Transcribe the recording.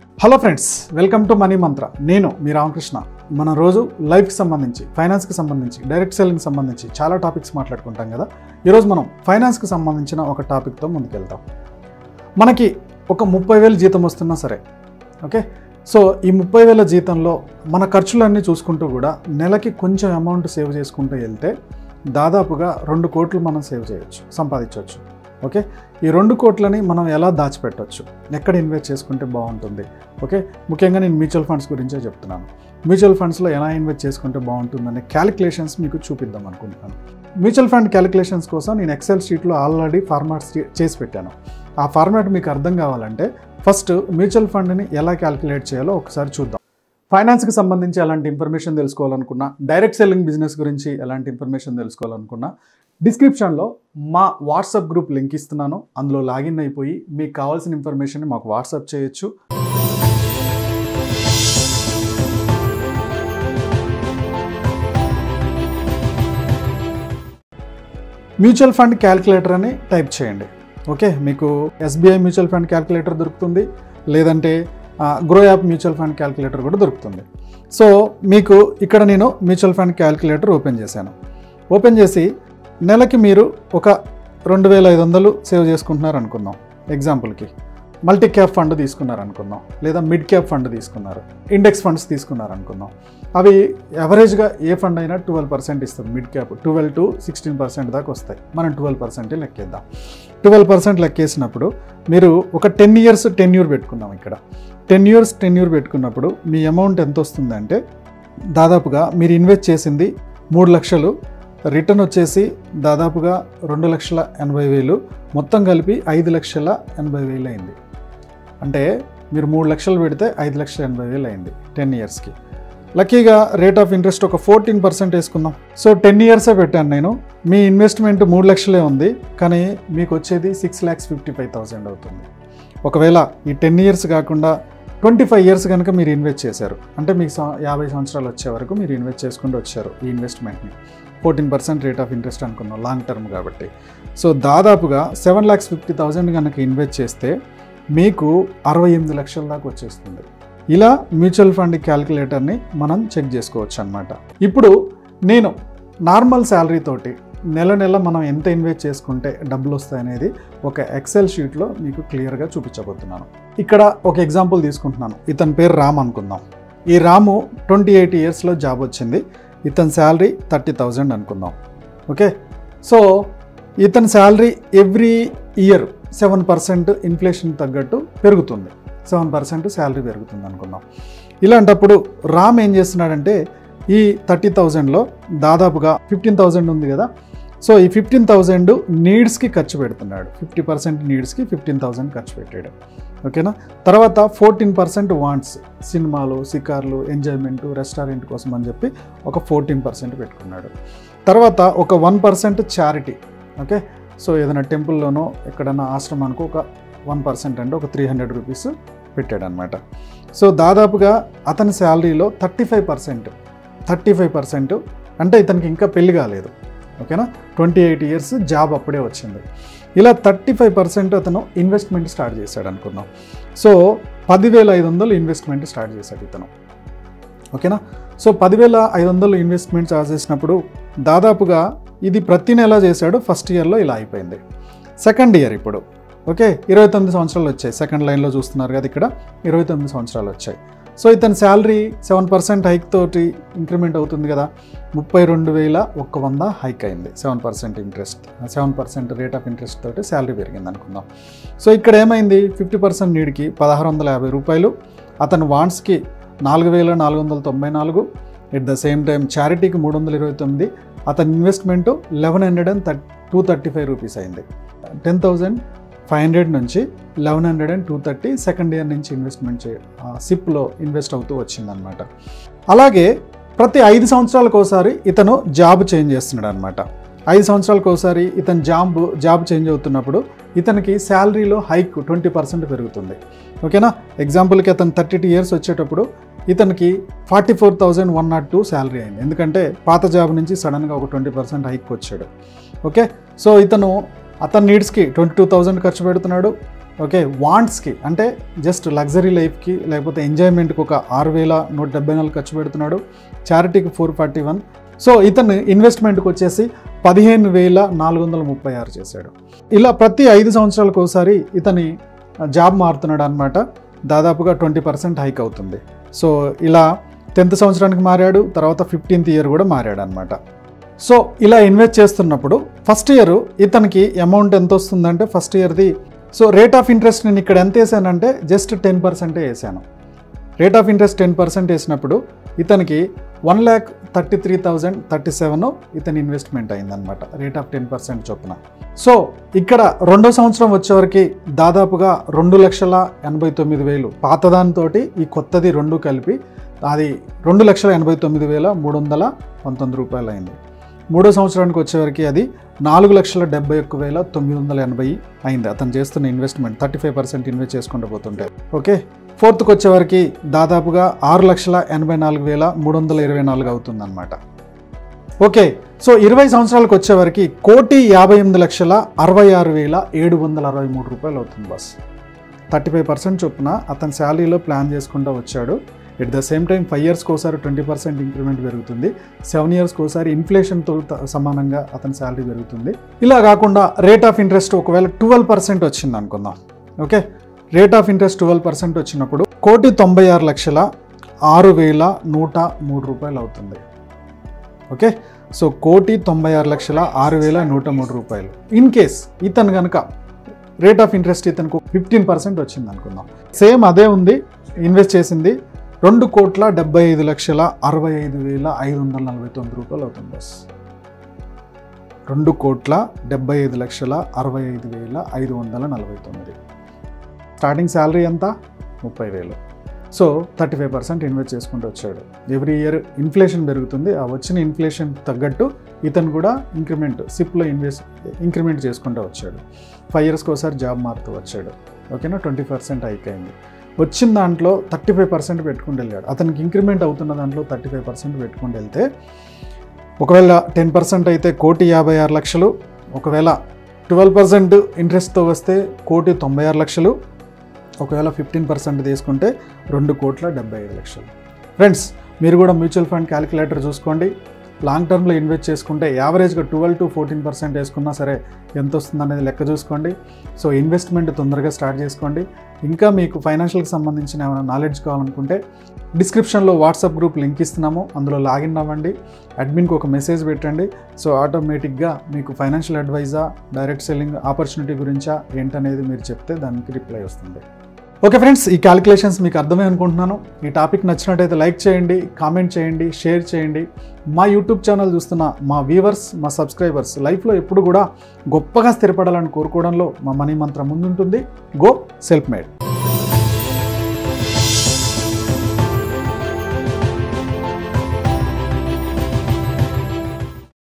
Hello friends, welcome to money మంత్ర. నేను మీ రామకృష్ణ. మన రోజు లైఫ్కి సంబంధించి, ఫైనాన్స్కి సంబంధించి, డైరెక్ట్ సెల్లింగ్కి సంబంధించి చాలా టాపిక్స్ మాట్లాడుకుంటాం కదా. ఈరోజు మనం ఫైనాన్స్కి సంబంధించిన ఒక టాపిక్తో ముందుకెళ్తాం. మనకి ఒక 30,000 జీతం వస్తున్నా సరే, ఓకే, సో ఈ 30,000 జీతంలో మన ఖర్చులన్నీ చూసుకుంటూ కూడా నెలకి కొంచెం అమౌంట్ సేవ్ చేసుకుంటూ వెళ్తే దాదాపుగా 2 కోట్లు మనం సేవ్ చేయొచ్చు, సంపాదించవచ్చు. ఓకే, ఈ 2 కోట్లని మనం ఎలా దాచిపెట్టవచ్చు, ఎక్కడ ఇన్వెస్ట్ చేసుకుంటే బాగుంటుంది. ఓకే, ముఖ్యంగా నేను మ్యూచువల్ ఫండ్స్ గురించే చెప్తున్నాను. మ్యూచువల్ ఫండ్స్లో ఎలా ఇన్వెస్ట్ చేసుకుంటే బాగుంటుందనే క్యాలిక్యులేషన్స్ మీకు చూపిద్దాం అనుకుంటున్నాను. మ్యూచువల్ ఫండ్ క్యాలిక్యులేషన్స్ కోసం నేను ఎక్సెల్ షీట్లో ఆల్రెడీ ఫార్మాట్స్ చేసి పెట్టాను. ఆ ఫార్మాట్ మీకు అర్థం కావాలంటే ఫస్ట్ మ్యూచువల్ ఫండ్ని ఎలా క్యాలిక్యులేట్ చేయాలో ఒకసారి చూద్దాం. ఫైనాన్స్కి సంబంధించి ఎలాంటి ఇన్ఫర్మేషన్ తెలుసుకోవాలనుకున్నా, డైరెక్ట్ సెల్లింగ్ బిజినెస్ గురించి ఎలాంటి ఇన్ఫర్మేషన్ తెలుసుకోవాలనుకున్నా, డిస్క్రిప్షన్లో మా వాట్సాప్ గ్రూప్ లింక్ ఇస్తున్నాను. అందులో లాగిన్ అయిపోయి మీకు కావాల్సిన ఇన్ఫర్మేషన్ మాకు వాట్సాప్ చేయొచ్చు. మ్యూచువల్ ఫండ్ క్యాలిక్యులేటర్ అని టైప్ చేయండి. ఓకే, మీకు ఎస్బీఐ మ్యూచువల్ ఫండ్ క్యాలిక్యులేటర్ దొరుకుతుంది, లేదంటే grow app mutual fund calculator కూడా దొరుకుతుంది. సో మీకు ఇక్కడ నేను మ్యూచువల్ ఫండ్ క్యాలిక్యులేటర్ ఓపెన్ చేశాను. ఓపెన్ చేసి నెలకి మీరు ఒక 2,500 సేవ్ చేసుకుంటున్నారు అనుకుందాం. ఎగ్జాంపుల్కి మల్టీ క్యాప్ ఫండ్ తీసుకున్నారు అనుకుందాం, లేదా మిడ్ క్యాప్ ఫండ్ తీసుకున్నారు, ఇండెక్స్ ఫండ్స్ తీసుకున్నారు అనుకుందాం. అవి యావరేజ్గా ఏ ఫండ్ అయినా 12% ఇస్తుంది. మిడ్ క్యాప్ 12 to 16% దాకా వస్తాయి. మనం 12% లెక్కేద్దాం. 12% లెక్కేసినప్పుడు మీరు ఒక 10 years టెన్యూర్ పెట్టుకున్నాం. ఇక్కడ 10 years టెన్యూర్ పెట్టుకున్నప్పుడు మీ అమౌంట్ ఎంత వస్తుందంటే దాదాపుగా మీరు ఇన్వెస్ట్ చేసింది 3 లక్షలు, రిటర్న్ వచ్చేసి దాదాపుగా 2,80,000, మొత్తం కలిపి 5,80,000 అయింది. అంటే మీరు 3 లక్షలు పెడితే 5,80,000 అయింది 10 yearsకి. లక్కీగా రేట్ ఆఫ్ ఇంట్రెస్ట్ ఒక 14% వేసుకుందాం. సో 10 years పెట్టాను నేను. మీ ఇన్వెస్ట్మెంట్ 3 లక్షలే ఉంది, కానీ మీకు వచ్చేది 6,55,000 అవుతుంది. ఒకవేళ ఈ 10 years కాకుండా 25 years కనుక మీరు ఇన్వెస్ట్ చేశారు అంటే మీకు 50 సంవత్సరాలు వచ్చే వరకు మీరు ఇన్వెస్ట్ చేసుకుంటూ వచ్చారు. ఈ ఇన్వెస్ట్మెంట్ని 14% రేట్ ఆఫ్ ఇంట్రెస్ట్ అనుకున్నాం, లాంగ్ టర్మ్ కాబట్టి. సో దాదాపుగా 7,50,000 కనుక ఇన్వెస్ట్ చేస్తే మీకు 68 లక్షల దాకా వచ్చేస్తుంది. ఇలా మ్యూచువల్ ఫండ్ క్యాలిక్యులేటర్ని మనం చెక్ చేసుకోవచ్చు అన్నమాట. ఇప్పుడు నేను నార్మల్ శాలరీ తోటి నెల మనం ఎంత ఇన్వెస్ట్ చేసుకుంటే డబ్బులు వస్తాయనేది ఒక ఎక్సెల్ షీట్లో మీకు క్లియర్గా చూపించబోతున్నాను. ఇక్కడ ఒక ఎగ్జాంపుల్ తీసుకుంటున్నాను. ఇతని పేరు రామ్ అనుకుందాం. ఈ రాము 28 yearsలో జాబ్ వచ్చింది. ఇతని శాలరీ 30,000 అనుకుందాం. ఓకే, సో ఇతని శాలరీ ఎవ్రీ ఇయర్ 7% ఇన్ఫ్లేషన్ తగ్గట్టు పెరుగుతుంది. 7% శాలరీ పెరుగుతుంది అనుకుందాం. ఇలాంటప్పుడు రామ్ ఏం చేస్తున్నాడంటే ఈ 30,000లో దాదాపుగా 15,000 ఉంది కదా. సో ఈ 15,000 నీడ్స్కి ఖర్చు పెడుతున్నాడు. 50% నీడ్స్కి 15,000 ఖర్చు పెట్టాడు. ఓకేనా, తర్వాత 14% వాంట్స్, సినిమాలు, షికార్లు, ఎంజాయ్మెంట్, రెస్టారెంట్ కోసం అని చెప్పి ఒక 14% పెట్టుకున్నాడు. తర్వాత ఒక 1% చారిటీ. ఓకే, సో ఏదైనా టెంపుల్లోనో ఎక్కడైనా ఆశ్రమానికి ఒక 1% అంటే ఒక 300 రూపీస్ పెట్టాడు అనమాట. సో దాదాపుగా అతని శాలరీలో 35% అంటే ఇతనికి ఇంకా పెళ్లి కాలేదు. ఓకేనా, 28 years జాబ్ అప్పుడే వచ్చింది. ఇలా 35% అతను ఇన్వెస్ట్మెంట్ స్టార్ట్ చేశాడు అనుకుందాం. సో 10,500 ఇన్వెస్ట్మెంట్ స్టార్ట్ చేశాడు ఇతను. ఓకేనా, సో 10,500 ఇన్వెస్ట్మెంట్ స్టార్ట్ చేసినప్పుడు దాదాపుగా ఇది ప్రతి నెల చేశాడు. ఫస్ట్ ఇయర్లో ఇలా అయిపోయింది. సెకండ్ ఇయర్ ఇప్పుడు ఓకే 29 సంవత్సరాలు వచ్చాయి. సెకండ్ లైన్లో చూస్తున్నారు కదా, ఇక్కడ 29 సంవత్సరాలు వచ్చాయి. సో ఇతని శాలరీ 7% హైక్ తోటి ఇంక్రిమెంట్ అవుతుంది కదా. 32,100 హైక్ అయింది. 7% రేట్ ఆఫ్ ఇంట్రెస్ట్ తోటి శాలరీ పెరిగింది అనుకుందాం. సో ఇక్కడ ఏమైంది, 50% నీడ్కి 1,650 రూపాయలు, అతని వాంట్స్కి 4,494, ఎట్ ద సేమ్ టైం చారిటీకి 329, అతని ఇన్వెస్ట్మెంట్ 1,235 రూపీస్ అయింది. 10,500 నుంచి 1,130 సెకండ్ ఇయర్ నుంచి ఇన్వెస్ట్మెంట్ సిప్లో ఇన్వెస్ట్ అవుతూ వచ్చిందనమాట. అలాగే ప్రతి 5 సంవత్సరాలకు ఒకసారి ఇతను జాబ్ చేంజ్ చేస్తున్నాడు అనమాట. 5 సంవత్సరాలకు ఒకసారి ఇతను జాబ్ చేంజ్ అవుతున్నప్పుడు ఇతనికి శాలరీలో హైక్ 20% పెరుగుతుంది. ఓకేనా, ఎగ్జాంపుల్కి అతను 32 years వచ్చేటప్పుడు ఇతనికి 44,102 శాలరీ అయింది. ఎందుకంటే పాత జాబ్ నుంచి సడన్గా ఒక 20% హైక్ వచ్చాడు. ఓకే, సో అతని నీడ్స్కి 22,000 ఖర్చు పెడుతున్నాడు. ఓకే, వాంట్స్కి అంటే జస్ట్ లగ్జరీ లైఫ్కి లేకపోతే ఎంజాయ్మెంట్కి ఒక 6,174 ఖర్చు పెడుతున్నాడు. చారిటీకి 441. సో ఇతను ఇన్వెస్ట్మెంట్కి వచ్చేసి 15,436 చేశాడు. ఇలా ప్రతి 5 సంవత్సరాలకు ఒకసారి ఇతని జాబ్ మారుతున్నాడు అనమాట. దాదాపుగా 20% హైక్ అవుతుంది. సో ఇలా 10th సంవత్సరానికి మారాడు, తర్వాత 15th ఇయర్ కూడా మారాడు అనమాట. సో ఇలా ఇన్వెస్ట్ చేస్తున్నప్పుడు ఫస్ట్ ఇయర్ ఇతనికి అమౌంట్ ఎంత వస్తుందంటే ఫస్ట్ ఇయర్ది, సో రేట్ ఆఫ్ ఇంట్రెస్ట్ నేను ఇక్కడ ఎంత వేసానంటే జస్ట్ 10% వేసాను. రేట్ ఆఫ్ ఇంట్రెస్ట్ 10% వేసినప్పుడు ఇతనికి 1,33,037 ఇతని ఇన్వెస్ట్మెంట్ అయిందనమాట, రేట్ ఆఫ్ 10% చొప్పున. సో ఇక్కడ 2వ సంవత్సరం వచ్చేవరకు దాదాపుగా 2,89,000 పాతదానితో ఈ కొత్తది 2 కలిపి అది 2,89,319 రూపాయలు అయింది. 3వ సంవత్సరానికి వచ్చేవరకు అది 4,71,980 అయింది అతను చేస్తున్న ఇన్వెస్ట్మెంట్. 35% ఇన్వెస్ట్ చేసుకుంటూ పోతుంటే. ఓకే, 4థ్కి వచ్చేవరకు దాదాపుగా 6,84,324 అవుతుందన్నమాట. ఓకే, సో 20 సంవత్సరాలకు వచ్చేవరకు 1,58,66,763 రూపాయలు అవుతుంది బాస్. 35% చొప్పున అతని శాలరీలో ప్లాన్ చేసుకుంటూ వచ్చాడు. ఎట్ ద సేమ్ టైం 5 ఇయర్స్కి ఒకసారి 20% ఇంక్రిమెంట్ పెరుగుతుంది. 7 ఇయర్స్కి ఒకసారి ఇన్ఫ్లేషన్తో సమానంగా అతని శాలరీ పెరుగుతుంది. ఇలా కాకుండా రేట్ ఆఫ్ ఇంట్రెస్ట్ ఒకవేళ 12% వచ్చింది అనుకుందాం. ఓకే, రేట్ ఆఫ్ ఇంట్రెస్ట్ 12% వచ్చినప్పుడు 1,96,6,103 రూపాయలు అవుతుంది. ఓకే, సో 1,96,6,103 రూపాయలు. ఇన్ కేస్ ఇతను కనుక రేట్ ఆఫ్ ఇంట్రెస్ట్ ఇతనికి 15% వచ్చింది అనుకుందాం. సేమ్ అదే ఉంది ఇన్వెస్ట్ చేసింది, 2,75,65,549 రూపాయలు అవుతుంది బస్. 2,75,65,549. స్టార్టింగ్ శాలరీ ఎంత? 30,000. సో 35% ఇన్వెస్ట్ చేసుకుంటూ వచ్చాడు. ఎవ్రీ ఇయర్ ఇన్ఫ్లేషన్ పెరుగుతుంది, ఆ వచ్చిన ఇన్ఫ్లేషన్ తగ్గట్టు ఇతను కూడా సిప్లో ఇంక్రిమెంట్ చేసుకుంటూ వచ్చాడు. 5 ఇయర్స్కి ఒకసారి జాబ్ మారుతూ వచ్చాడు. ఓకేనా, 20% హైక్ అయింది. వచ్చిన దాంట్లో 35% పెట్టుకుని వెళ్ళాడు. అతనికి ఇంక్రిమెంట్ అవుతున్న దాంట్లో 35% పెట్టుకుని వెళ్తే ఒకవేళ 10% అయితే 1,56,00,000, ఒకవేళ 12% ఇంట్రెస్ట్తో వస్తే 1,96,00,000, ఒకవేళ 15% తీసుకుంటే 2,75,00,000. ఫ్రెండ్స్, మీరు కూడా మ్యూచువల్ ఫండ్ క్యాలిక్యులేటర్ చూసుకోండి. లాంగ్ టర్మ్లో ఇన్వెస్ట్ చేసుకుంటే యావరేజ్గా 12 to 14% వేసుకున్నా సరే ఎంత వస్తుంది అనేది లెక్క చూసుకోండి. సో ఇన్వెస్ట్మెంట్ తొందరగా స్టార్ట్ చేసుకోండి. ఇంకా మీకు ఫైనాన్షియల్కి సంబంధించిన ఏమైనా నాలెడ్జ్ కావాలనుకుంటే డిస్క్రిప్షన్లో వాట్సాప్ గ్రూప్ లింక్ ఇస్తున్నాము, అందులో లాగిన్ అవ్వండి, అడ్మిన్కి ఒక మెసేజ్ పెట్టండి. సో ఆటోమేటిక్గా మీకు ఫైనాన్షియల్ అడ్వైజా, డైరెక్ట్ సెల్లింగ్ ఆపర్చునిటీ గురించా ఏంటనేది మీరు చెప్తే దానికి రిప్లై వస్తుంది. ఓకే ఫ్రెండ్స్, ఈ క్యాలిక్యులేషన్స్ మీకు అర్థమే అనుకుంటున్నాను. ఈ టాపిక్ నచ్చినట్టయితే లైక్ చేయండి, కామెంట్ చేయండి, షేర్ చేయండి. మా యూట్యూబ్ ఛానల్ చూస్తున్న మా వ్యూవర్స్, మా సబ్స్క్రైబర్స్ లైఫ్లో ఎప్పుడు కూడా గొప్పగా స్థిరపడాలని కోరుకోవడంలో మా మనీ మంత్రం ముందుంటుంది. Go self made.